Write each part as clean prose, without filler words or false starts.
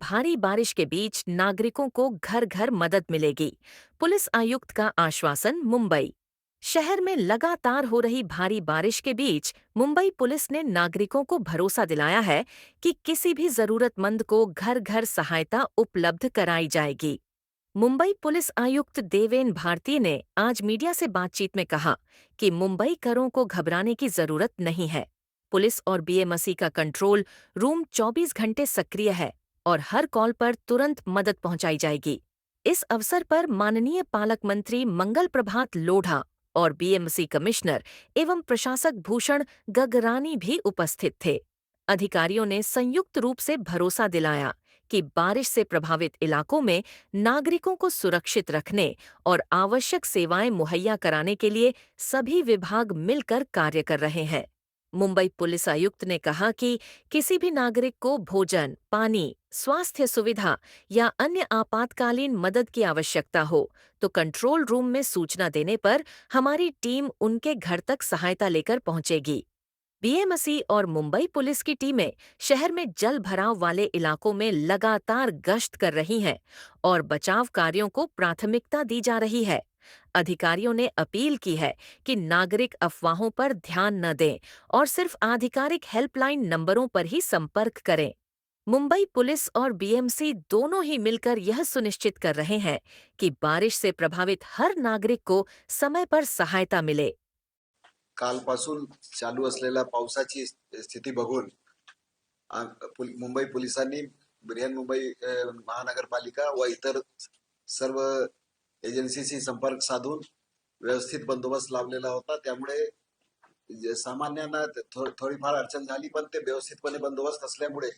भारी बारिश के बीच नागरिकों को घर घर मदद मिलेगी। पुलिस आयुक्त का आश्वासन। मुंबई शहर में लगातार हो रही भारी बारिश के बीच मुंबई पुलिस ने नागरिकों को भरोसा दिलाया है कि किसी भी जरूरतमंद को घर घर सहायता उपलब्ध कराई जाएगी। मुंबई पुलिस आयुक्त देवेन भारती ने आज मीडिया से बातचीत में कहा कि मुंबई करों को घबराने की जरूरत नहीं है। पुलिस और बीएमसी का कंट्रोल रूम 24 घंटे सक्रिय है और हर कॉल पर तुरंत मदद पहुंचाई जाएगी। इस अवसर पर माननीय पालक मंत्री मंगल प्रभात लोढ़ा और बीएमसी कमिश्नर एवं प्रशासक भूषण गगरानी भी उपस्थित थे। अधिकारियों ने संयुक्त रूप से भरोसा दिलाया कि बारिश से प्रभावित इलाकों में नागरिकों को सुरक्षित रखने और आवश्यक सेवाएं मुहैया कराने के लिए सभी विभाग मिलकर कार्य कर रहे हैं। मुंबई पुलिस आयुक्त ने कहा कि किसी भी नागरिक को भोजन, पानी, स्वास्थ्य सुविधा या अन्य आपातकालीन मदद की आवश्यकता हो तो कंट्रोल रूम में सूचना देने पर हमारी टीम उनके घर तक सहायता लेकर पहुंचेगी। बीएमसी और मुंबई पुलिस की टीमें शहर में जल भराव वाले इलाकों में लगातार गश्त कर रही हैं और बचाव कार्यों को प्राथमिकता दी जा रही है। अधिकारियों ने अपील की है कि नागरिक अफवाहों पर ध्यान न दें और सिर्फ आधिकारिक हेल्पलाइन नंबरों पर ही संपर्क करें। मुंबई पुलिस और बीएमसी दोनों ही मिलकर यह सुनिश्चित कर रहे हैं कि बारिश से प्रभावित हर नागरिक को समय पर सहायता मिले। कालपासून चालू असलेल्या पावसाची स्थिती बघून मुंबई पोलिसांनी बृहन्मुंबई महानगरपालिका व इतर सर्व एजन्सीशी संपर्क साधून व्यवस्थित बंदोबस्त लावलेला होता। त्यामुळे सामान्यांना थोडीफार अडचण झाली, पण ते व्यवस्थितपणे बंदोबस्त असल्यामुळे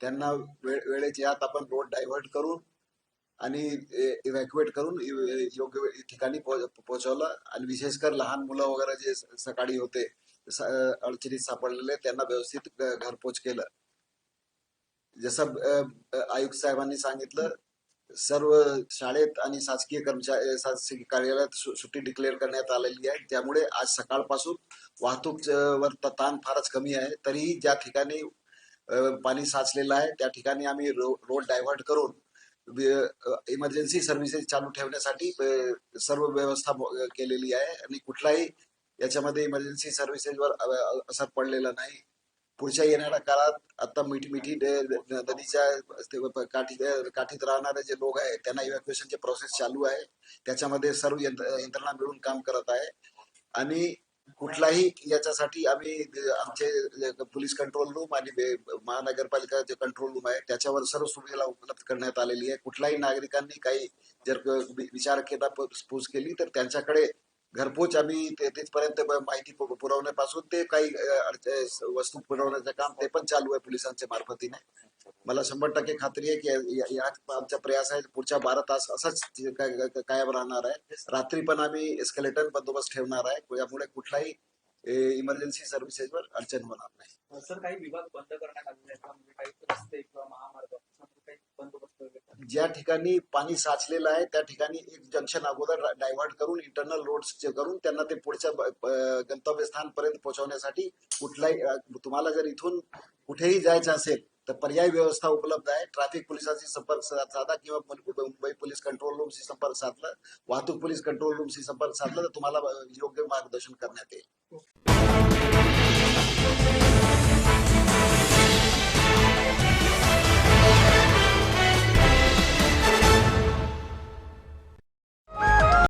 त्यांना वेळेच्या आत आपण रोड डायव्हर्ट करून आणि इव्हॅक्युएट करून योग्य ठिकाणी पोहोचवलं। आणि विशेषकर लहान मुलं वगैरे जे सकाळी होते अडचणीत सापडलेले त्यांना व्यवस्थित घरपोच केलं। जसं आयुक्त साहेबांनी सांगितलं, सर्व शाळेत आणि शासकीय कार्यालयात सुट्टी डिक्लेअर करण्यात आलेली आहे। त्यामुळे आज सकाळपासून वाहतूक वर ताण फारच कमी आहे। तरीही ज्या ठिकाणी पाणी साचलेलं आहे त्या ठिकाणी आम्ही रोड डायव्हर्ट करून इमर्जन्सी सर्व्हिसेस चालू ठेवण्यासाठी सर्व व्यवस्था केलेली आहे आणि कुठलाही याच्यामध्ये इमर्जन्सी सर्व्हिसेसवर असर पडलेला नाही। पुढच्या येणाऱ्या काळात आता मिठी नदीच्या काठीत राहणारे जे लोक आहेत त्यांना इव्हॅक्युएशनचे प्रोसेस चालू आहे। त्याच्यामध्ये सर्व यंत्रणा मिळून काम करत आहे आणि कुठलाही याच्यासाठी आम्ही आमचे पोलीस कंट्रोल रूम आणि महानगरपालिका जे कंट्रोल रूम आहे त्याच्यावर सर्व सुविधा उपलब्ध करण्यात आलेली आहे। कुठल्याही नागरिकांनी काही जर विचार केला, पूछ केली तर त्यांच्याकडे घरपोच आम्ही तिथपर्यंत माहिती पुरवण्यापासून ते काही वस्तू पुरवण्याचं काम ते पण चालू आहे पोलिसांच्या मार्फतीने। मला 100% खात्री आहे की या आमचा प्रयास आहे पुढच्या 12 तास असाच कायम राहणार आहे। रात्री पण आम्ही एस्केलेटर बंदोबस्त ठेवणार आहे, त्यामुळे कुठलाही इमर्जन्सी सर्व्हिसेसवर अडचण होणार नाही। सर, काही विभाग बंद करण्यात आलेले आहेत, म्हणजे काही रस्ते किंवा महामार्ग काही बंदोबस्त वगैरे? ज्या ठिकाणी पाणी साचलेलं आहे त्या ठिकाणी एक जंक्शन अगोदर डायव्हर्ट करून इंटरनल रोड्स करून त्यांना ते पुढच्या गंतव्यस्थानपर्यंत पोहोचवण्यासाठी कुठलाही तुम्हाला जर इथून कुठेही जायचं असेल तर पर्यायी व्यवस्था उपलब्ध आहे। ट्रॅफिक पोलिसांशी संपर्क साधा किंवा मुंबई पोलीस कंट्रोल रूमशी संपर्क साधला, वाहतूक पोलीस कंट्रोल रूमशी संपर्क साधला तर तुम्हाला योग्य मार्गदर्शन करण्यात येईल।